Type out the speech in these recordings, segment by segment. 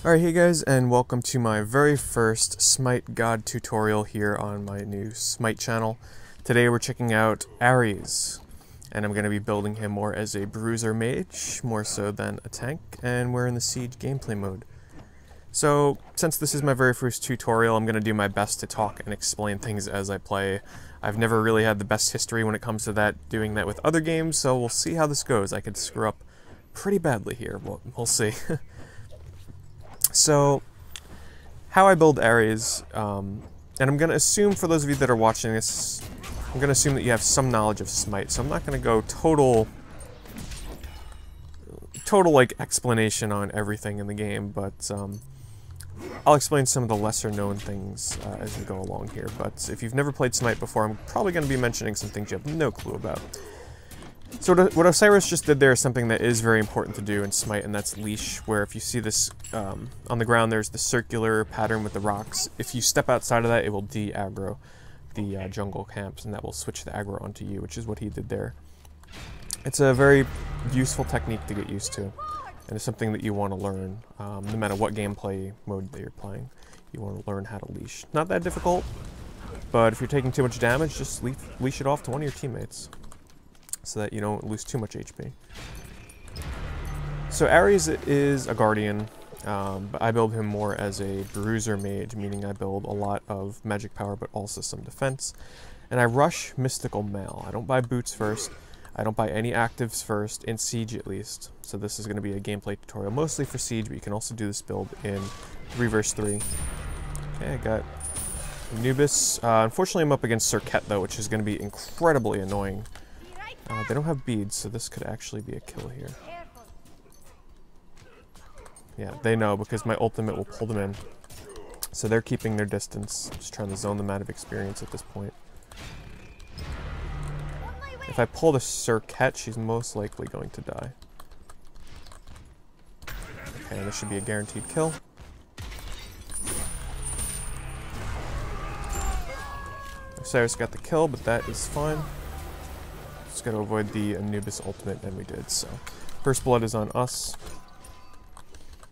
Alright, hey guys, and welcome to my very first Smite God tutorial here on my new Smite channel. Today we're checking out Aries, and I'm going to be building him more as a Bruiser Mage, more so than a tank, and we're in the Siege gameplay mode. So, since this is my very first tutorial, I'm going to do my best to talk and explain things as I play. I've never really had the best history when it comes to doing that with other games, so we'll see how this goes. I could screw up pretty badly here, we'll see. So, how I build Aries, and I'm going to assume for those of you that are watching this, I'm going to assume that you have some knowledge of Smite, so I'm not going to go total like explanation on everything in the game, but I'll explain some of the lesser known things as we go along here. But if you've never played Smite before, I'm probably going to be mentioning some things you have no clue about. So what Osiris just did there is something that is very important to do in Smite, and that's leash, where if you see this on the ground, there's the circular pattern with the rocks. If you step outside of that, it will de-aggro the jungle camps, and that will switch the aggro onto you, which is what he did there. It's a very useful technique to get used to, and it's something that you want to learn, no matter what gameplay mode that you're playing. You want to learn how to leash. Not that difficult, but if you're taking too much damage, just leash it off to one of your teammates, so that you don't lose too much HP. So Aries is a guardian, but I build him more as a Bruiser Mage, meaning I build a lot of magic power but also some defense. And I rush Mystical Mail. I don't buy boots first. I don't buy any actives first, in Siege at least. So this is going to be a gameplay tutorial mostly for Siege, but you can also do this build in 3 vs 3. Okay, I got Anubis. Unfortunately I'm up against Serket though, which is going to be incredibly annoying. They don't have beads, so this could actually be a kill here. Yeah, they know because my ultimate will pull them in. So they're keeping their distance, just trying to zone them out of experience at this point. If I pull the Serket, she's most likely going to die. Okay, this should be a guaranteed kill. Osiris got the kill, but that is fine. Just gotta avoid the Anubis ultimate, and we did, so. First blood is on us.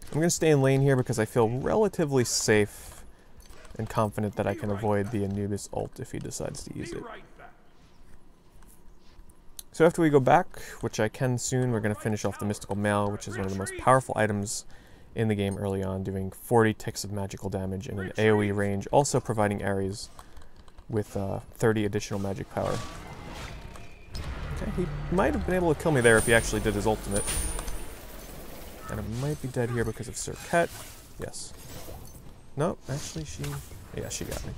I'm gonna stay in lane here because I feel relatively safe and confident that I can avoid the Anubis ult if he decides to use it. So after we go back, which I can soon, we're gonna finish off the Mystical Mail, which is one of the most powerful items in the game early on, doing 40 ticks of magical damage in an AoE range, also providing Aries with 30 additional magic power. Okay, he might have been able to kill me there if he actually did his ultimate. And I might be dead here because of Serket. Yes. No, actually yeah, she got me.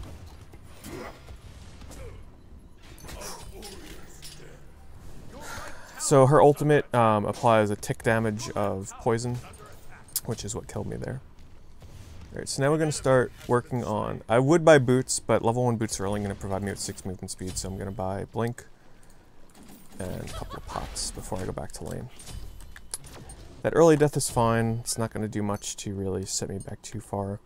So her ultimate applies a tick damage of poison, which is what killed me there. Alright, so now we're going to start working on... I would buy boots, but level 1 boots are only going to provide me with 6 movement speed, so I'm going to buy Blink and a couple of pots before I go back to lane. That early death is fine. It's not going to do much to really set me back too far.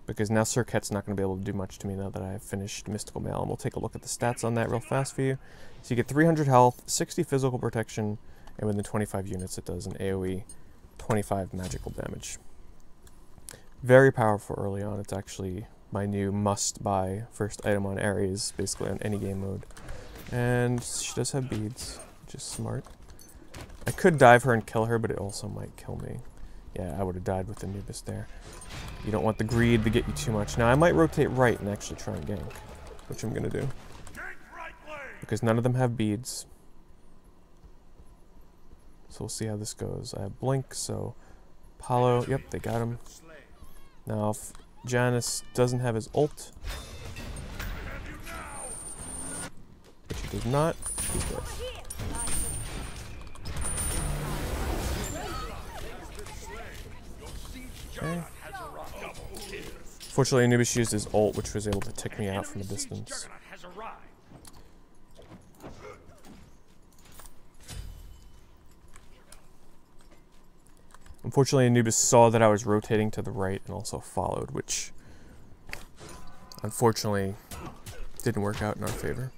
Because now Serket's not going to be able to do much to me now that I have finished Mystical Mail. And we'll take a look at the stats on that real fast for you. So you get 300 health, 60 physical protection, and within 25 units it does an AoE 25 magical damage. Very powerful early on. It's actually my new must-buy first item on Aries, basically on any game mode. And she does have beads, which is smart. I could dive her and kill her, but it also might kill me. Yeah, I would have died with Anubis there. You don't want the greed to get you too much. Now, I might rotate right and actually try and gank, which I'm going to do. Because none of them have beads. So we'll see how this goes. I have Blink, so... Apollo, yep, they got him. Now, if Janus doesn't have his ult, which he does not, he's dead. Okay. Fortunately, Anubis used his ult, which was able to tick me out from a distance. Unfortunately, Anubis saw that I was rotating to the right and also followed, which unfortunately didn't work out in our favor.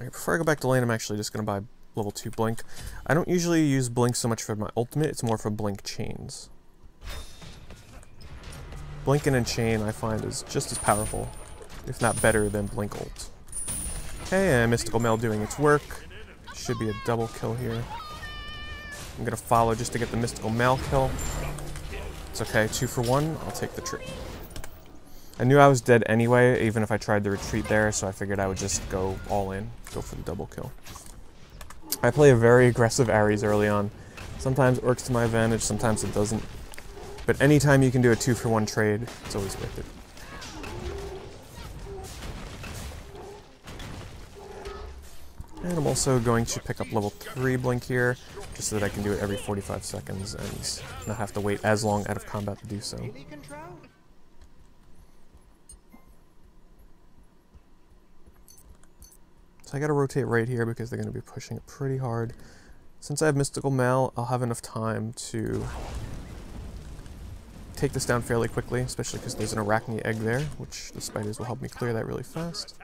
Alright, before I go back to lane, I'm actually just going to buy level 2 Blink. I don't usually use Blink so much for my ultimate, it's more for Blink chains. Blinking and chain I find is just as powerful, if not better than Blink ult. Okay, and Mystical Mail doing its work. Should be a double kill here. I'm going to follow just to get the Mystical Mail kill. It's okay, 2 for 1, I'll take the tree. I knew I was dead anyway, even if I tried to retreat there, so I figured I would just go all in, go for the double kill. I play a very aggressive Aries early on. Sometimes it works to my advantage, sometimes it doesn't. But anytime you can do a 2 for 1 trade, it's always worth it. And I'm also going to pick up level 3 Blink here, just so that I can do it every 45 seconds and not have to wait as long out of combat to do so. So I gotta rotate right here because they're gonna be pushing it pretty hard. Since I have Mystical Mail, I'll have enough time to take this down fairly quickly, especially because there's an Arachne egg there, which the spiders will help me clear that really fast.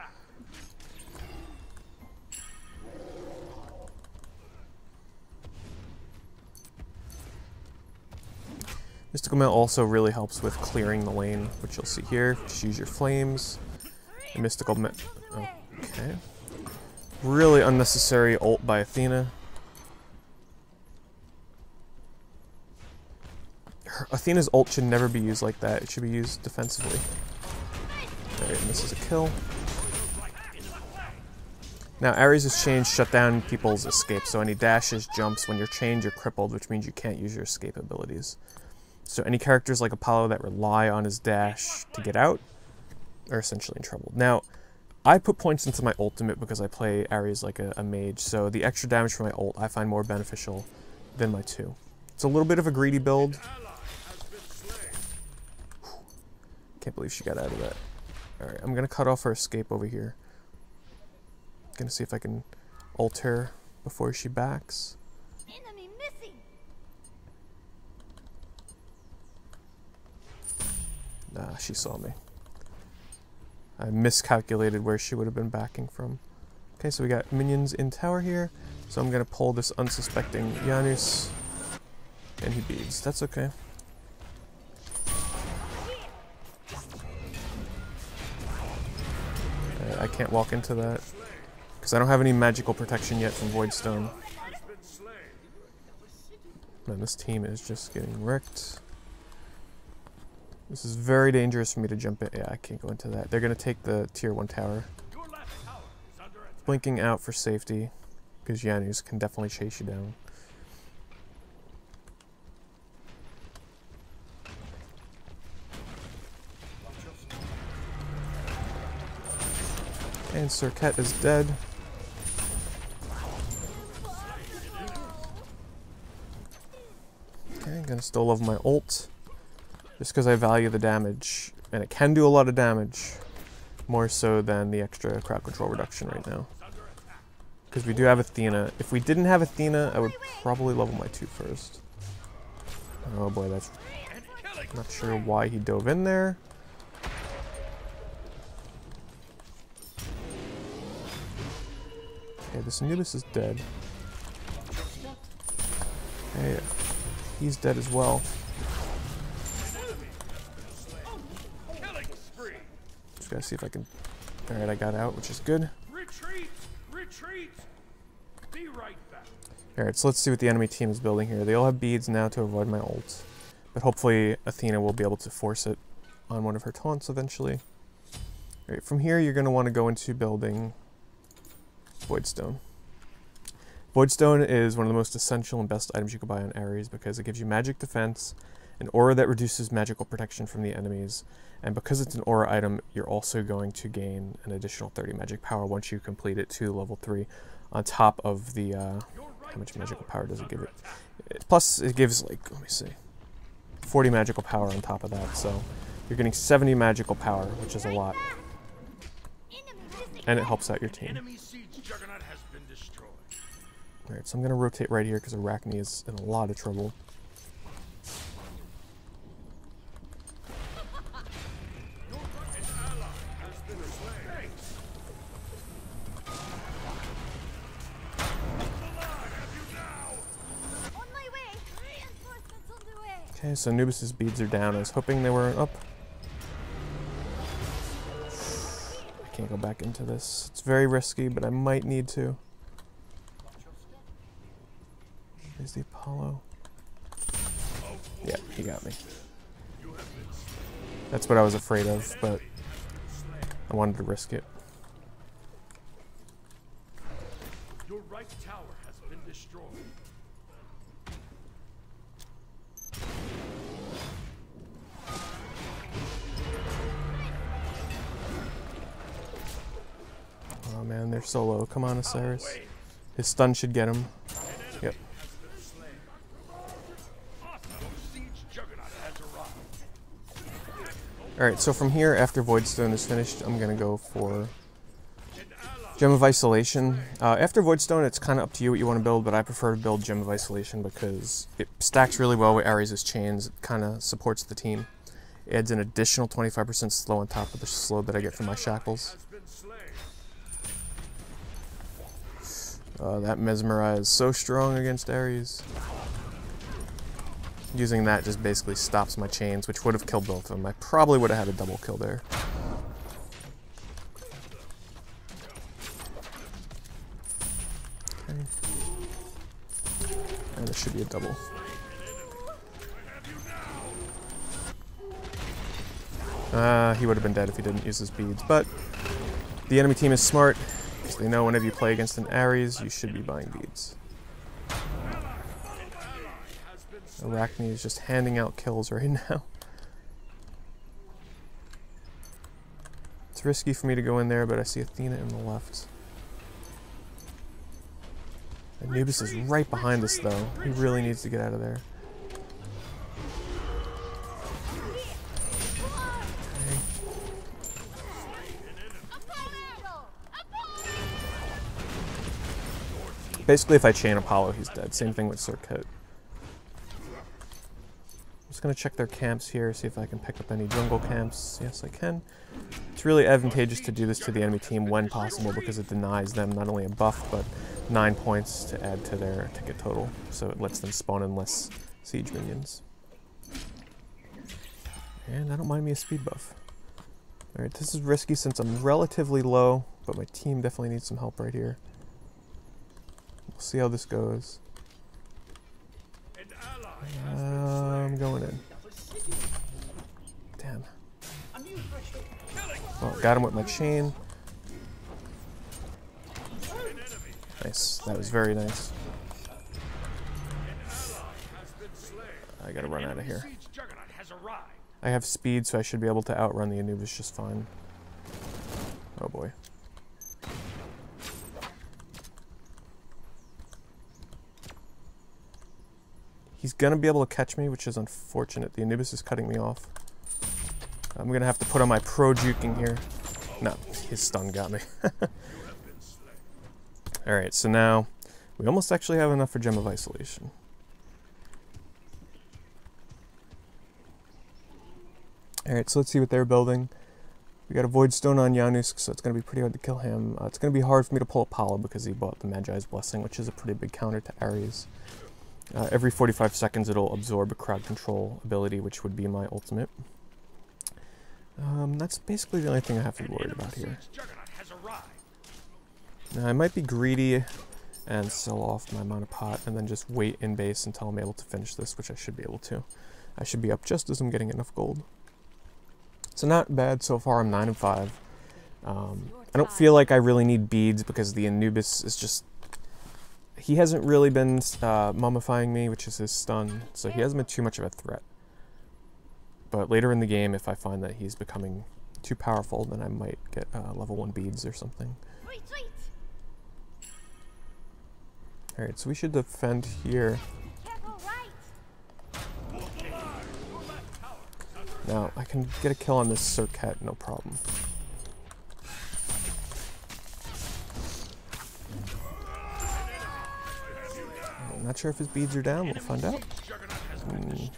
Mystical Mail also really helps with clearing the lane, which you'll see here. Just use your flames. And Mystical Mail. Okay. Really unnecessary ult by Athena. Athena's ult should never be used like that. It should be used defensively. Alright, and this is a kill. Now, Ares' chains shut down people's escape, so any dashes, jumps, when you're chained, you're crippled, which means you can't use your escape abilities. So any characters like Apollo that rely on his dash to get out are essentially in trouble. Now, I put points into my ultimate because I play Aries like a mage, so the extra damage from my ult I find more beneficial than my 2. It's a little bit of a greedy build. Can't believe she got out of that. Alright, I'm gonna cut off her escape over here. Gonna see if I can ult her before she backs. Enemy missing. Nah, she saw me. I miscalculated where she would have been backing from. Okay, so we got minions in tower here. So I'm gonna pull this unsuspecting Janus. And he beads. That's okay. I can't walk into that. Because I don't have any magical protection yet from Voidstone. Man, this team is just getting wrecked. This is very dangerous for me to jump in. Yeah, I can't go into that. They're going to take the tier 1 tower. Blinking out for safety, because Janus can definitely chase you down. And Cirquet is dead. Okay, I'm going to still love my ult. Just because I value the damage, and it can do a lot of damage, more so than the extra crowd control reduction right now. Because we do have Athena. If we didn't have Athena, I would probably level my 2 first. Oh boy, that's... I'm not sure why he dove in there. Okay, this Anubis is dead. Hey, he's dead as well. Just gotta see if I can... Alright, I got out, which is good. Retreat! Retreat! Be right back. Alright, so let's see what the enemy team is building here. They all have beads now to avoid my ult. But hopefully Athena will be able to force it on one of her taunts eventually. Alright, from here you're going to want to go into building Voidstone. Voidstone is one of the most essential and best items you can buy on Aries because it gives you magic defense, an aura that reduces magical protection from the enemies, and because it's an aura item, you're also going to gain an additional 30 magic power once you complete it to level 3, on top of the, how much magical power does it give it? Plus, it gives, like, let me see, 40 magical power on top of that, so you're getting 70 magical power, which is a lot. And it helps out your team. Alright, so I'm going to rotate right here because Arachne is in a lot of trouble. Okay, so Anubis's beads are down. I was hoping they weren't up. I can't go back into this. It's very risky, but I might need to. There's the Apollo. Yeah, he got me. That's what I was afraid of, but I wanted to risk it. Your right tower has been destroyed. Oh man, they're so low. Come on, Aries. His stun should get him. Yep. Alright, so from here, after Voidstone is finished, I'm going to go for Gem of Isolation. After Voidstone, it's kind of up to you what you want to build, but I prefer to build Gem of Isolation because it stacks really well with Aries' chains. It kind of supports the team. It adds an additional 25% slow on top of the slow that I get from my shackles. That Mesmerize is so strong against Aries. Using that just basically stops my chains, which would have killed both of them. I probably would have had a double kill there. Okay. And there should be a double. He would have been dead if he didn't use his beads, but the enemy team is smart, because they know whenever you play against an Aries, you should be buying beads. Arachne is just handing out kills right now. It's risky for me to go in there, but I see Athena in the left. Anubis is right behind us, though. He really needs to get out of there. Okay. Basically, if I chain Apollo, he's dead. Same thing with Circuit. Just gonna check their camps here, see if I can pick up any jungle camps. Yes, I can. It's really advantageous to do this to the enemy team when possible because it denies them not only a buff, but 9 points to add to their ticket total. So it lets them spawn in less siege minions. And I don't mind me a speed buff. Alright, this is risky since I'm relatively low, but my team definitely needs some help right here. We'll see how this goes. I'm going in. Damn. Well, got him with my chain. Nice. That was very nice. I gotta run out of here. I have speed, so I should be able to outrun the Anubis just fine. Oh boy. He's gonna be able to catch me, which is unfortunate. The Anubis is cutting me off. I'm gonna have to put on my pro juking here. No, his stun got me. Alright, so now we almost actually have enough for Gem of Isolation. Alright, so let's see what they're building. We got a Voidstone on Janusz, so it's going to be pretty hard to kill him. It's going to be hard for me to pull Apollo because he bought the Magi's Blessing, which is a pretty big counter to Aries. Every 45 seconds it'll absorb a crowd control ability, which would be my ultimate. That's basically the only thing I have to be worried about here. Now I might be greedy and sell off my mana pot and then just wait in base until I'm able to finish this, which I should be able to. I should be up just as I'm getting enough gold. So not bad so far. I'm 9 and 5. I don't feel like I really need beads because the Anubis is just... He hasn't really been mummifying me, which is his stun, so he hasn't been too much of a threat. But later in the game, if I find that he's becoming too powerful, then I might get level 1 beads or something. Alright, so we should defend here. Now, I can get a kill on this Circuit, no problem. I'm not sure if his beads are down, we'll find out.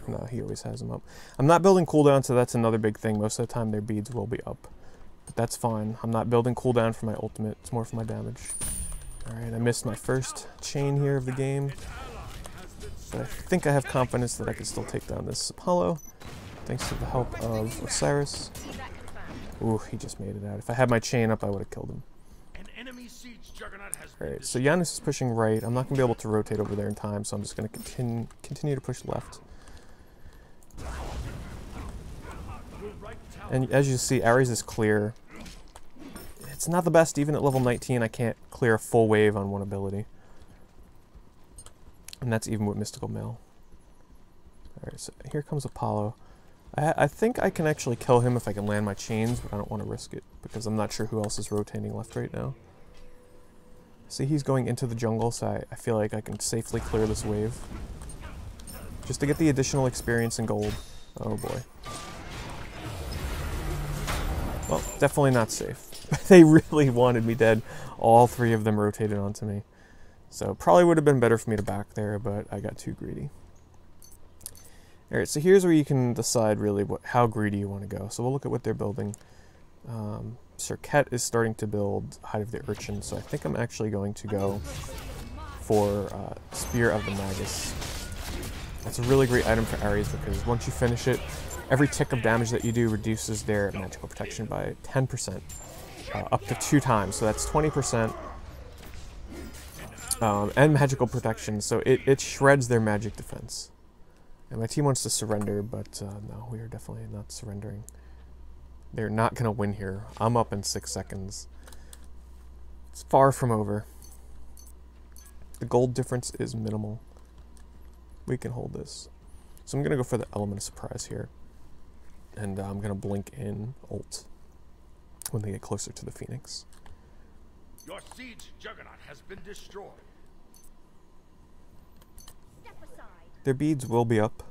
No, he always has them up. I'm not building cooldown, so that's another big thing. Most of the time their beads will be up. But that's fine. I'm not building cooldown for my ultimate, it's more for my damage. Alright, I missed my first chain here of the game. But I think I have confidence that I can still take down this Apollo, thanks to the help of Osiris. Ooh, he just made it out. If I had my chain up, I would have killed him. An enemy siege juggernaut has Alright, so Janus is pushing right. I'm not going to be able to rotate over there in time, so I'm just going to continue to push left. And as you see, Aries is clear. It's not the best, even at level 19, I can't clear a full wave on one ability. And that's even with Mystical Mail. Alright, so here comes Apollo. I think I can actually kill him if I can land my chains, but I don't want to risk it, because I'm not sure who else is rotating left right now. See, he's going into the jungle, so I feel like I can safely clear this wave. Just to get the additional experience and gold. Oh boy. Well, definitely not safe. They really wanted me dead. All three of them rotated onto me. So probably would have been better for me to back there, but I got too greedy. Alright, so here's where you can decide really how greedy you want to go. So we'll look at what they're building. Sir Ket is starting to build Hide of the Urchin, so I think I'm actually going to go for Spear of the Magus. That's a really great item for Aries because once you finish it, every tick of damage that you do reduces their magical protection by 10%, up to 2 times, so that's 20%. And magical protection, so it shreds their magic defense. And my team wants to surrender, but no, we are definitely not surrendering. They're not going to win here. I'm up in 6 seconds. It's far from over. The gold difference is minimal. We can hold this. So I'm going to go for the element of surprise here. And I'm going to blink in ult when they get closer to the Phoenix. Your siege juggernaut has been destroyed. Their beads will be up.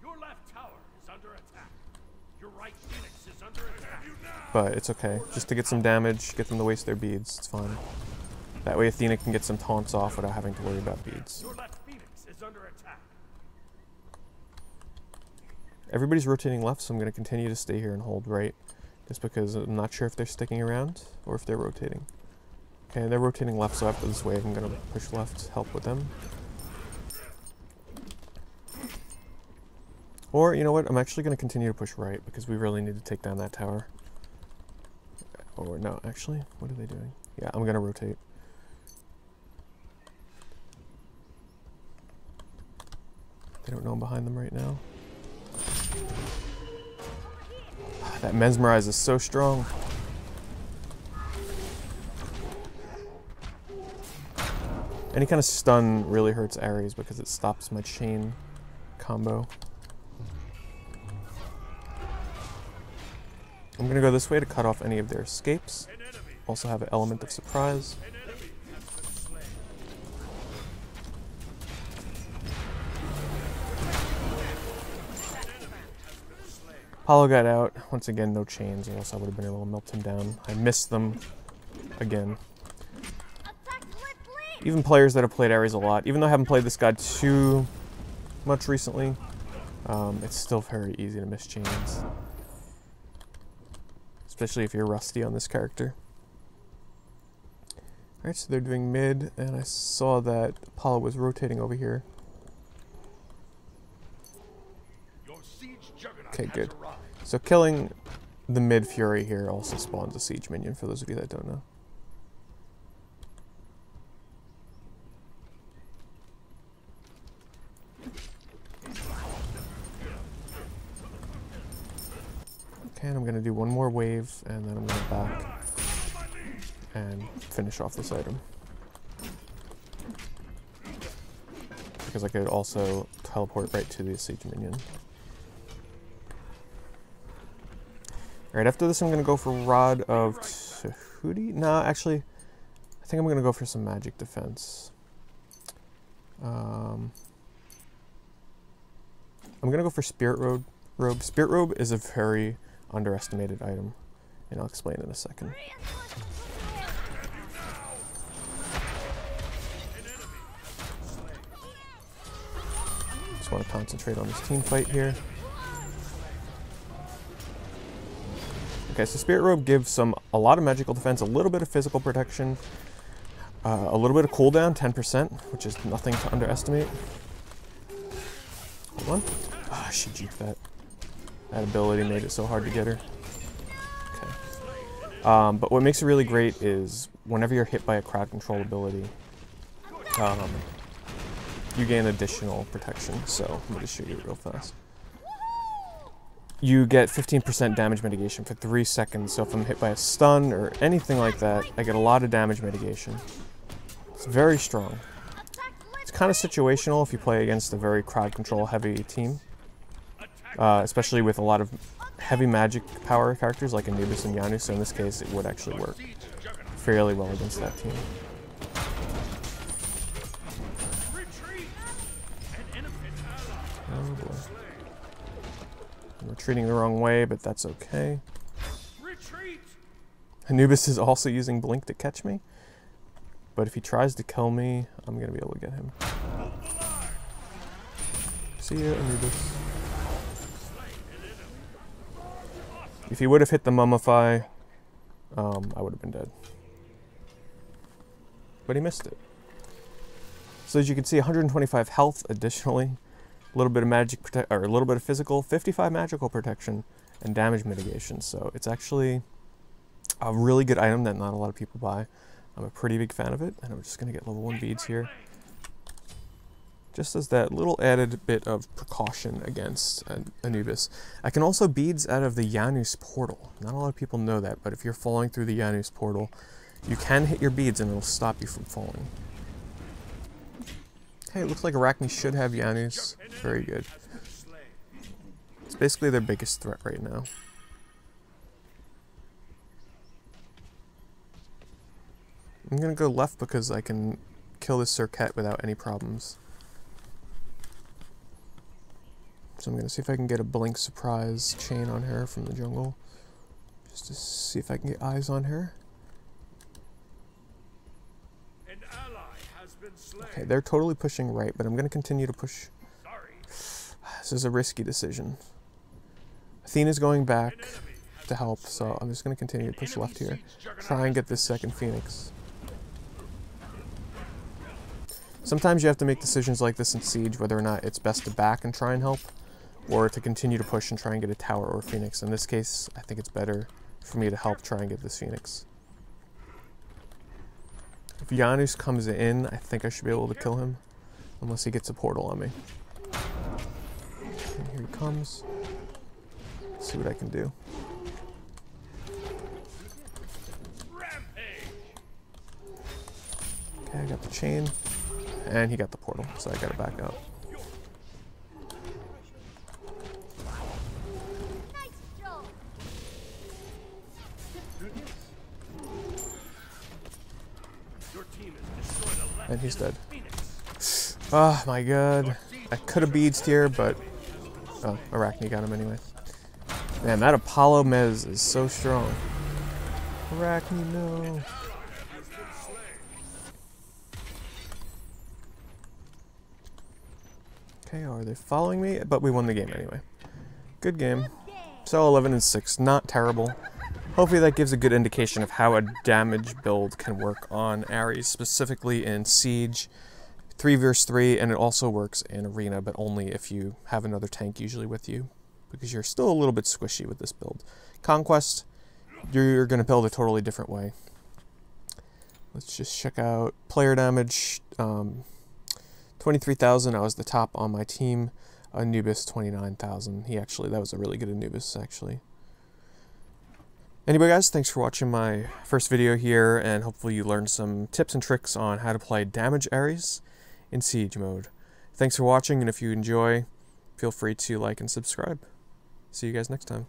Your left tower is under attack. Your right phoenix is under attack. But it's okay. Just to get some damage, get them to waste their beads. It's fine. That way Athena can get some taunts off without having to worry about beads. Your left phoenix is under attack. Everybody's rotating left, so I'm going to continue to stay here and hold right. Just because I'm not sure if they're sticking around or if they're rotating. Okay, they're rotating left, so after this wave I'm going to push left, help with them. Or, you know what, I'm actually going to continue to push right, because we really need to take down that tower. Or, no, actually, what are they doing? Yeah, I'm going to rotate. They don't know I'm behind them right now. That mesmerize is so strong. Any kind of stun really hurts Aries because it stops my chain combo. I'm going to go this way to cut off any of their escapes. Also have an element of surprise. Apollo got out. Once again, no chains, or else I would have been able to melt him down. I missed them again. Even players that have played Aries a lot, even though I haven't played this god too much recently, it's still very easy to miss chains. Especially if you're rusty on this character. Alright, so they're doing mid, and I saw that Apollo was rotating over here. Okay, good. So killing the mid Fury here also spawns a siege minion, for those of you that don't know. Okay, and I'm going to do one more wave, and then I'm going to back and finish off this item. Because I could also teleport right to the siege minion. Alright, after this I'm going to go for Rod of Tahuti? No, actually, I think I'm going to go for some magic defense. I'm going to go for Spirit Robe. Spirit Robe is a very underestimated item, and I'll explain in a second. Just want to concentrate on this team fight here. Okay, so Spirit Robe gives a lot of magical defense, a little bit of physical protection, A little bit of cooldown, 10%, which is nothing to underestimate. Hold on. Ah, she juked that. That ability made it so hard to get her. Okay. But what makes it really great is whenever you're hit by a crowd control ability, you gain additional protection. So I'm going to show you real fast. You get 15% damage mitigation for 3 seconds. So if I'm hit by a stun or anything like that, I get a lot of damage mitigation. It's very strong. It's kind of situational if you play against a very crowd control heavy team. Especially with a lot of heavy magic power characters like Anubis and Yanu, so in this case it would actually work fairly well against that team. Oh boy. I'm retreating the wrong way, but that's okay. Anubis is also using Blink to catch me, but if he tries to kill me, I'm going to be able to get him. See ya, Anubis. If he would have hit the Mummify, I would have been dead. But he missed it. So as you can see, 125 health additionally, a little bit of magic or a little bit of physical, 55 magical protection, and damage mitigation. So it's actually a really good item that not a lot of people buy. I'm a pretty big fan of it, and I'm just gonna get level 1 beads here. Just as that little added bit of precaution against Anubis. I can also beads out of the Yanu's portal. Not a lot of people know that, but if you're falling through the Yanu's portal, you can hit your beads and it'll stop you from falling. Hey, it looks like Arachne should have Yanu's. Very good. It's basically their biggest threat right now. I'm gonna go left because I can kill this Cirquette without any problems. So I'm going to see if I can get a blink surprise chain on her from the jungle. Just to see if I can get eyes on her. An ally has been slain. Okay, they're totally pushing right, but I'm going to continue to push. This is a risky decision. Athena's going back to help, so I'm just going to continue to push left here. Try and get this second Phoenix. Sometimes you have to make decisions like this in Siege, whether or not it's best to back and try and help, or to continue to push and try and get a tower or a Phoenix. In this case, I think it's better for me to help try and get this Phoenix. If Janus comes in, I think I should be able to kill him, unless he gets a portal on me. And here he comes. Let's see what I can do. Okay, I got the chain, and he got the portal, so I gotta back out. And he's dead. Oh my god. I could have beads here, but... Oh, Arachne got him anyway. Man, that Apollo Mez is so strong. Arachne, no. Okay, are they following me? But we won the game anyway. Good game. So 11-6, not terrible. Hopefully that gives a good indication of how a damage build can work on Aries, specifically in Siege, 3 vs 3, and it also works in Arena, but only if you have another tank usually with you, because you're still a little bit squishy with this build. Conquest, you're going to build a totally different way. Let's just check out player damage. 23,000, I was the top on my team. Anubis, 29,000. That was a really good Anubis, actually. Anyway, guys, thanks for watching my first video here, and hopefully you learned some tips and tricks on how to play damage Aries in Siege mode. Thanks for watching, and if you enjoy, feel free to like and subscribe. See you guys next time.